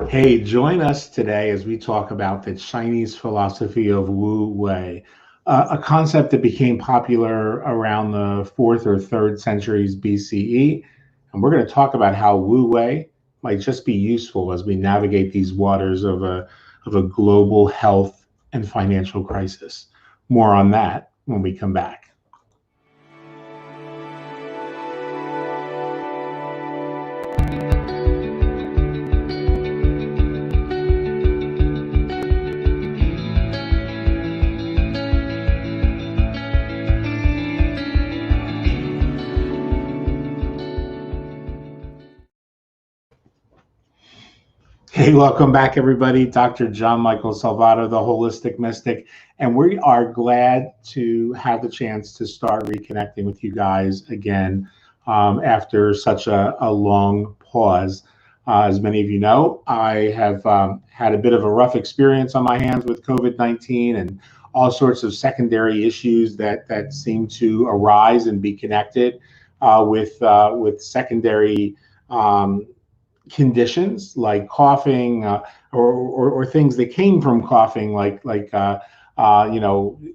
Hey, join us today as we talk about the Chinese philosophy of Wu-Wei, a concept that became popular around the 4th or 3rd centuries BCE. And we're going to talk about how Wu-Wei might just be useful as we navigate these waters of a global health and financial crisis. More on that when we come back. Hey, welcome back, everybody. Dr. John Michael Salvato, the Holistic Mystic, and we are glad to have the chance to start reconnecting with you guys again after such a long pause. As many of you know, I have had a bit of a rough experience on my hands with COVID-19 and all sorts of secondary issues that seem to arise and be connected with secondary conditions like coughing or things that came from coughing, like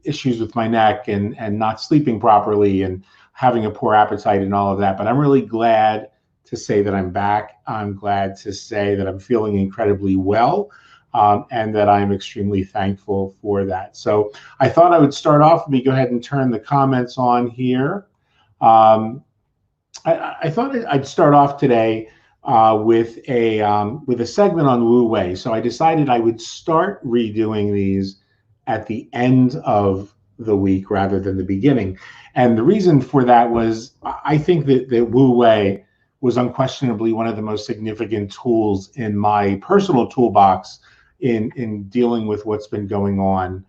issues with my neck and not sleeping properly and having a poor appetite and all of that. But I'm really glad to say that I'm back. I'm glad to say that I'm feeling incredibly well. And that I'm extremely thankful for that. So I thought I would start off. Let me go ahead and turn the comments on here. I thought I'd start off today with a segment on Wu-Wei. So I decided I would start redoing these at the end of the week rather than the beginning. And the reason for that was I think that Wu-Wei was unquestionably one of the most significant tools in my personal toolbox in dealing with what's been going on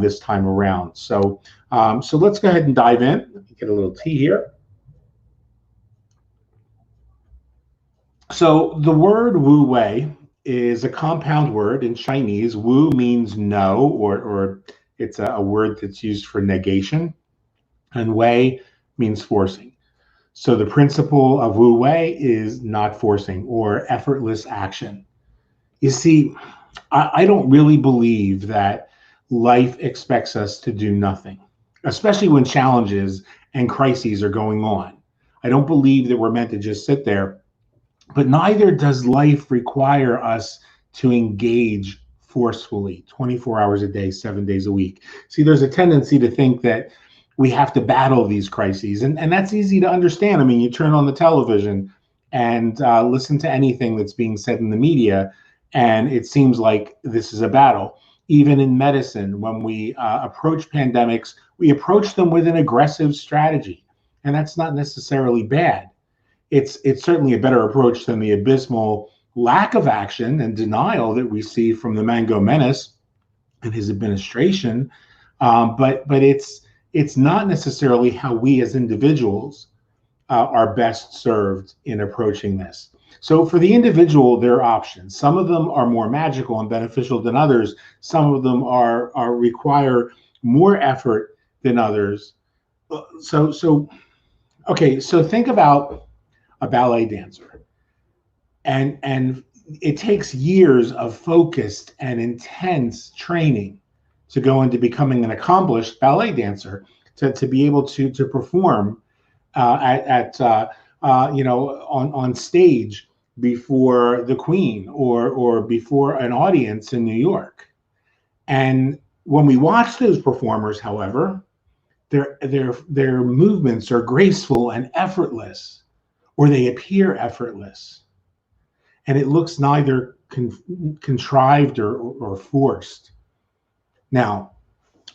this time around. So let's go ahead and dive in. Let me get a little tea here. So the word Wu Wei is a compound word in Chinese. Wu means no, or it's a word that's used for negation, and Wei means forcing. So the principle of Wu Wei is not forcing or effortless action. You see, I don't really believe that life expects us to do nothing, especially when challenges and crises are going on. I don't believe that we're meant to just sit there, but neither does life require us to engage forcefully 24 hours a day, 7 days a week. See, there's a tendency to think that we have to battle these crises, and that's easy to understand. I mean, you turn on the television and listen to anything that's being said in the media, and it seems like this is a battle. Even in medicine, when we approach pandemics, we approach them with an aggressive strategy, and that's not necessarily bad. It's certainly a better approach than the abysmal lack of action and denial that we see from the Mango Menace and his administration. But it's not necessarily how we as individuals are best served in approaching this. So for the individual, there are options. Some of them are more magical and beneficial than others. Some of them are require more effort than others. So okay, so think about a ballet dancer, and it takes years of focused and intense training to go into becoming an accomplished ballet dancer to be able to perform on stage before the Queen or before an audience in New York. And when we watch those performers, however, their movements are graceful and effortless, or they appear effortless, and it looks neither contrived or forced. Now,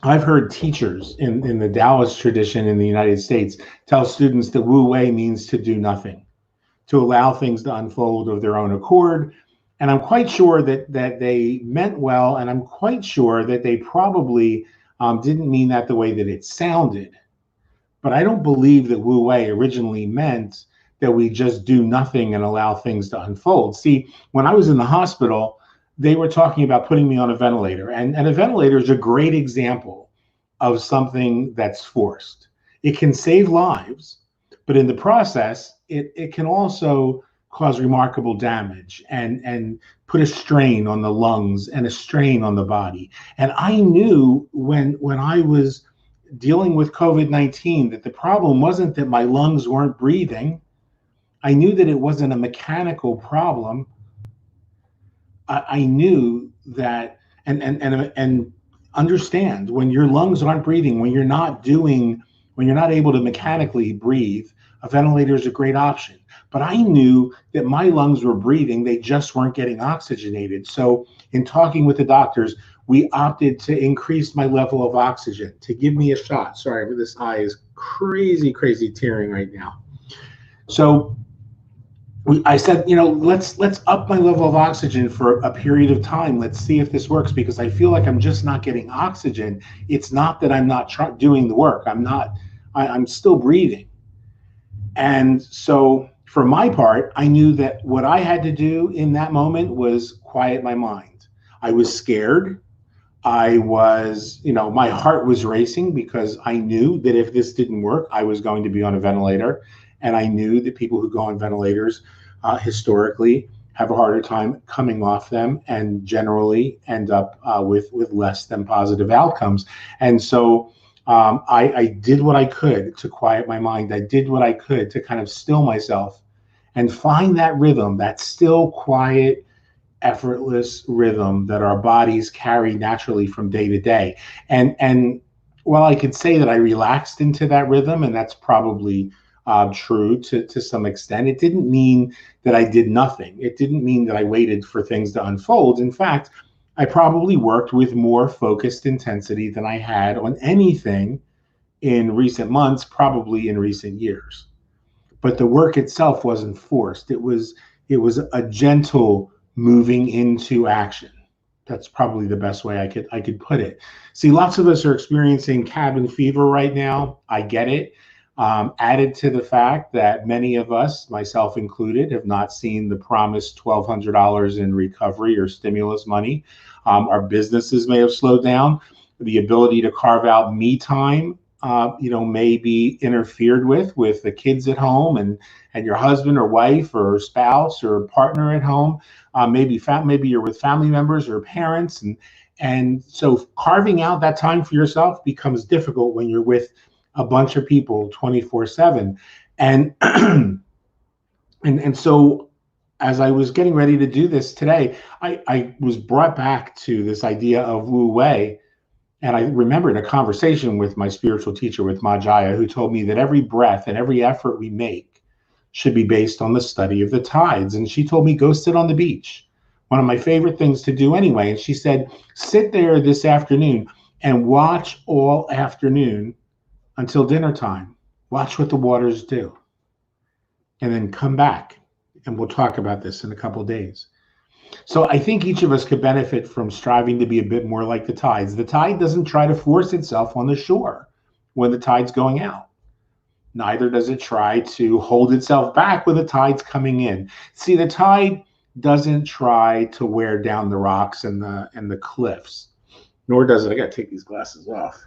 I've heard teachers in the Taoist tradition in the United States tell students that Wu Wei means to do nothing, to allow things to unfold of their own accord. And I'm quite sure that they meant well, and I'm quite sure that they probably didn't mean that the way that it sounded. But I don't believe that Wu Wei originally meant that we just do nothing and allow things to unfold. See, when I was in the hospital, they were talking about putting me on a ventilator, and a ventilator is a great example of something that's forced. It can save lives, but in the process, it can also cause remarkable damage and put a strain on the lungs and a strain on the body. And I knew when I was dealing with COVID-19 that the problem wasn't that my lungs weren't breathing. I knew that it wasn't a mechanical problem. I knew that, and understand, when your lungs aren't breathing, when you're not able to mechanically breathe, a ventilator is a great option. But I knew that my lungs were breathing, they just weren't getting oxygenated. So in talking with the doctors, we opted to increase my level of oxygen, to give me a shot. Sorry, but this eye is crazy tearing right now. So I said, let's up my level of oxygen for a period of time. Let's see if this works, because I feel like I'm just not getting oxygen. It's not that I'm not doing the work. I'm still breathing. And so for my part, I knew that what I had to do in that moment was quiet my mind. I was scared. I was, my heart was racing, because I knew that if this didn't work, I was going to be on a ventilator. And I knew that people who go on ventilators historically have a harder time coming off them, and generally end up with less than positive outcomes. And so I did what I could to quiet my mind. I did what I could to kind of still myself and find that rhythm, that still, quiet, effortless rhythm that our bodies carry naturally from day to day. And while I could say that I relaxed into that rhythm, and that's probably true to some extent, it didn't mean that I did nothing. It didn't mean that I waited for things to unfold. In fact, I probably worked with more focused intensity than I had on anything in recent months, probably in recent years. But the work itself wasn't forced. It was a gentle moving into action. That's probably the best way I could put it. See, lots of us are experiencing cabin fever right now. I get it. Added to the fact that many of us, myself included, have not seen the promised $1,200 in recovery or stimulus money. Our businesses may have slowed down. The ability to carve out me time, may be interfered with the kids at home, and your husband or wife or spouse or partner at home. Maybe you're with family members or parents, and so carving out that time for yourself becomes difficult when you're with a bunch of people 24/7. And and so as I was getting ready to do this today, I was brought back to this idea of Wu-Wei. And I remembered a conversation with my spiritual teacher, with Ma Jaya, who told me that every breath and every effort we make should be based on the study of the tides. And she told me, go sit on the beach. One of my favorite things to do anyway. And she said, sit there this afternoon and watch all afternoon until dinner time. Watch what the waters do. And then come back. And we'll talk about this in a couple of days. So I think each of us could benefit from striving to be a bit more like the tides. The tide doesn't try to force itself on the shore when the tide's going out. Neither does it try to hold itself back when the tide's coming in. See, the tide doesn't try to wear down the rocks and the cliffs, nor does it. I got to take these glasses off.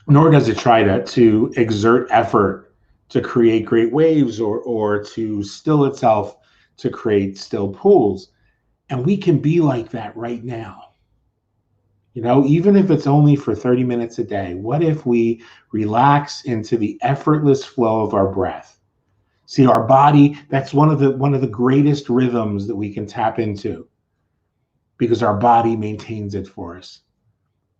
Nor does it try to exert effort to create great waves or to still itself to create still pools. And we can be like that right now. Even if it's only for 30 minutes a day, what if we relax into the effortless flow of our breath? See, our body, that's one of the greatest rhythms that we can tap into, because our body maintains it for us.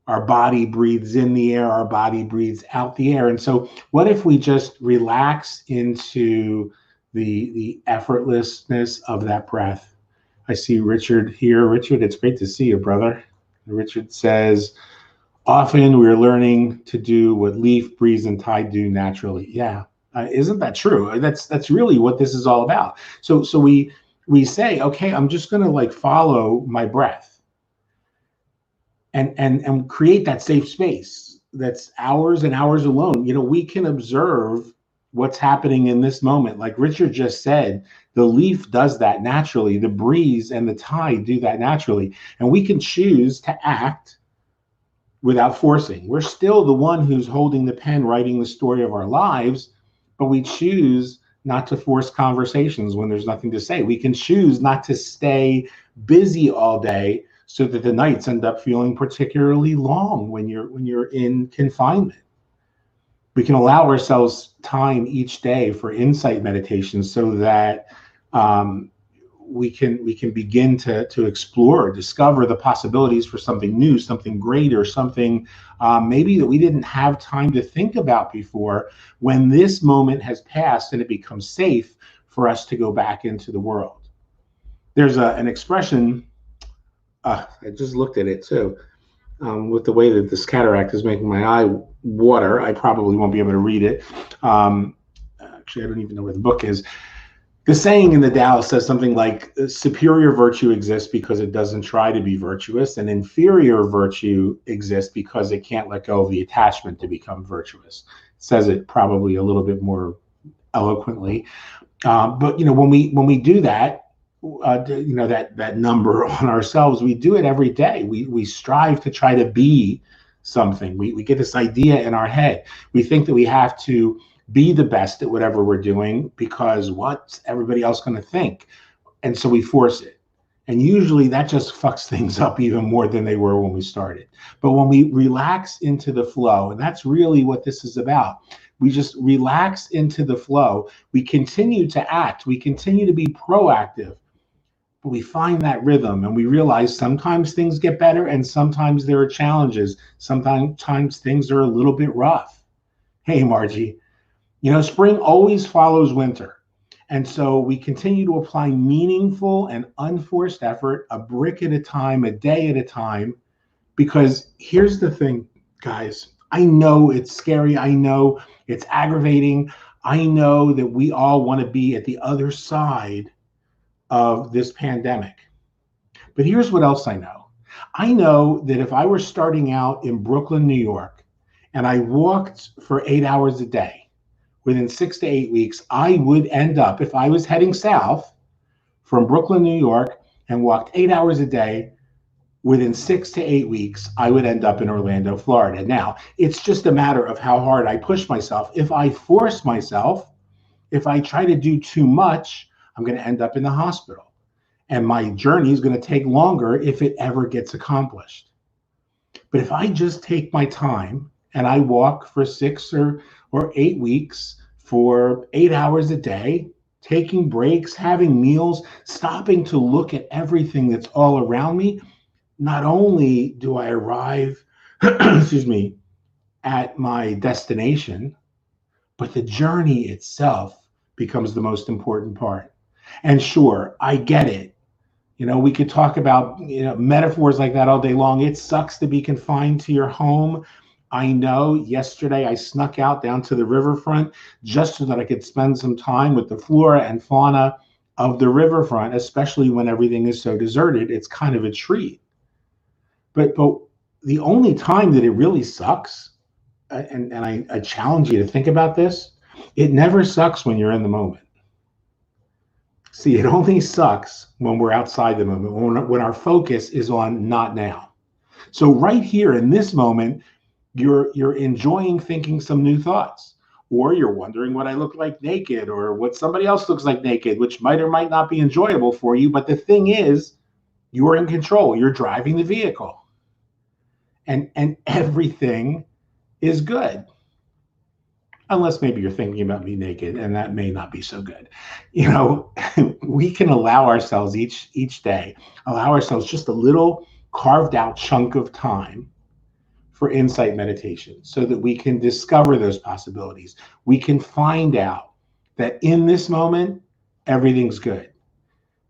Our body breathes in the air, our body breathes out the air. And so what if we just relax into the effortlessness of that breath? I see Richard here. Richard, it's great to see you, brother. Richard says, often we're learning to do what leaf, breeze, and tide do naturally. Yeah, isn't that true? That's really what this is all about. So we say, okay, I'm just going to follow my breath. And create that safe space that's hours and hours alone. We can observe what's happening in this moment. Like Richard just said, the leaf does that naturally. The breeze and the tide do that naturally. And we can choose to act without forcing. We're still the one who's holding the pen, writing the story of our lives, but we choose not to force conversations when there's nothing to say. We can choose not to stay busy all day so that the nights end up feeling particularly long when you're in confinement. We can allow ourselves time each day for insight meditation so that we can begin to explore, discover the possibilities for something new, something greater, something maybe that we didn't have time to think about before, when this moment has passed and it becomes safe for us to go back into the world. There's an expression, I just looked at it too, with the way that this cataract is making my eye water. I probably won't be able to read it. Actually, I don't even know where the book is. The saying in the Tao says something like, superior virtue exists because it doesn't try to be virtuous, and inferior virtue exists because it can't let go of the attachment to become virtuous. It says it probably a little bit more eloquently. But when we do that, that number on ourselves, we do it every day. We strive to try to be something. We get this idea in our head. We think that we have to be the best at whatever we're doing because what's everybody else going to think? And so we force it. And usually that just fucks things up even more than they were when we started. But when we relax into the flow, and that's really what this is about, we just relax into the flow. We continue to act. We continue to be proactive. But we find that rhythm and we realize sometimes things get better and sometimes there are challenges. Sometimes things are a little bit rough. Hey, Margie. Spring always follows winter. And so we continue to apply meaningful and unforced effort, a brick at a time, a day at a time, because here's the thing, guys. I know it's scary. I know it's aggravating. I know that we all want to be at the other side of this pandemic. But here's what else I know. I know that if I were starting out in Brooklyn, New York, and I walked for 8 hours a day, within 6 to 8 weeks, I would end up, if I was heading south from Brooklyn, New York, and walked 8 hours a day, within 6 to 8 weeks, I would end up in Orlando, Florida. Now, it's just a matter of how hard I push myself. If I force myself, if I try to do too much, I'm going to end up in the hospital. And my journey is going to take longer if it ever gets accomplished. But if I just take my time and I walk for 6 or 8 weeks for 8 hours a day, taking breaks, having meals, stopping to look at everything that's all around me, not only do I arrive, excuse me, at my destination, but the journey itself becomes the most important part. And sure, I get it. We could talk about metaphors like that all day long. It sucks to be confined to your home. I know yesterday I snuck out down to the riverfront just so that I could spend some time with the flora and fauna of the riverfront, especially when everything is so deserted. It's kind of a treat. But the only time that it really sucks, and I challenge you to think about this, it never sucks when you're in the moment. See, it only sucks when we're outside the moment, when our focus is on not now. So right here in this moment, you're enjoying thinking some new thoughts, or you're wondering what I look like naked or what somebody else looks like naked, which might or might not be enjoyable for you. But the thing is, you're in control. You're driving the vehicle, and everything is good. Unless maybe you're thinking about me naked, and that may not be so good. We can allow ourselves each day, allow ourselves just a little carved out chunk of time for insight meditation so that we can discover those possibilities. We can find out that in this moment, everything's good.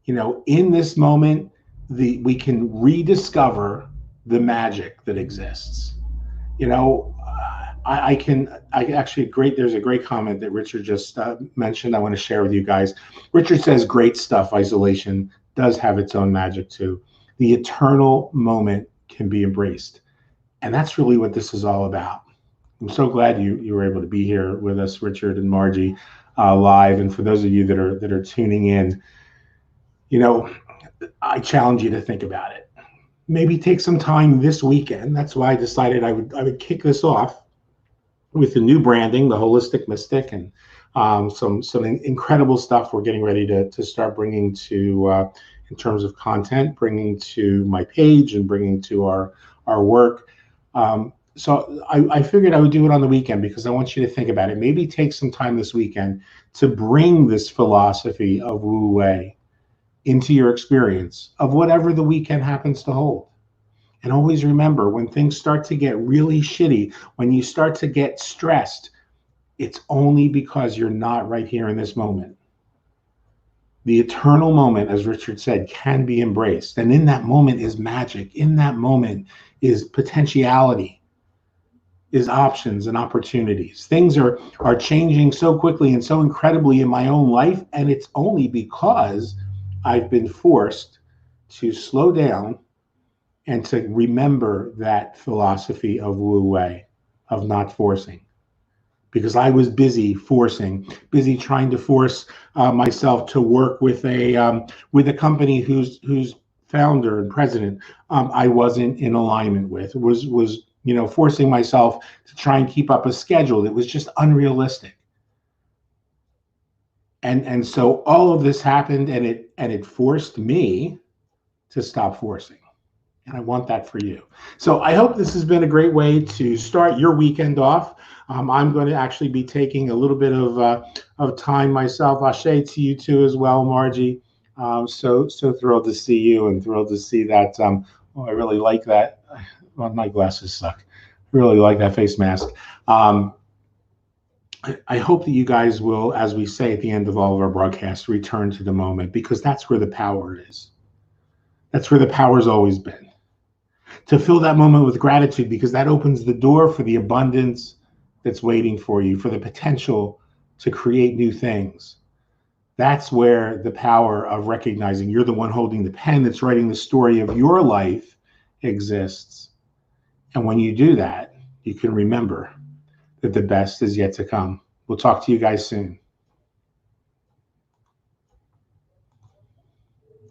In this moment, we can rediscover the magic that exists. There's a great comment that Richard just mentioned. I want to share with you guys. Richard says, great stuff. Isolation does have its own magic too. The eternal moment can be embraced. And that's really what this is all about. I'm so glad you were able to be here with us, Richard and Margie, live. And for those of you that are tuning in, I challenge you to think about it. Maybe take some time this weekend. That's why I decided I would kick this off with the new branding, the Holistic Mystic, and Some incredible stuff we're getting ready to start bringing to in terms of content, bringing to my page and bringing to our work. So I figured I would do it on the weekend because I want you to think about it. Maybe take some time this weekend to bring this philosophy of Wu-Wei into your experience of whatever the weekend happens to hold. And always remember, when things start to get really shitty, when you start to get stressed, it's only because you're not right here in this moment. The eternal moment, as Richard said, can be embraced. And in that moment is magic. In that moment is potentiality, is options and opportunities. Things are changing so quickly and so incredibly in my own life. And it's only because I've been forced to slow down and to remember that philosophy of Wu-Wei, of not forcing. Because I was busy busy trying to force myself to work with a company whose founder and president I wasn't in alignment with. Was forcing myself to try and keep up a schedule that was just unrealistic. And so all of this happened, and it forced me to stop forcing. And I want that for you. So I hope this has been a great way to start your weekend off. I'm going to actually be taking a little bit of time myself. Ashe to you too as well, Margie. So thrilled to see you and thrilled to see that. I really like that. Well, my glasses suck. I really like that face mask. I hope that you guys will, as we say at the end of all of our broadcasts, return to the moment, because that's where the power is. That's where the power's always been. To fill that moment with gratitude, because that opens the door for the abundance that's waiting for you, for the potential to create new things. That's where the power of recognizing you're the one holding the pen that's writing the story of your life exists. And when you do that, you can remember that the best is yet to come. We'll talk to you guys soon.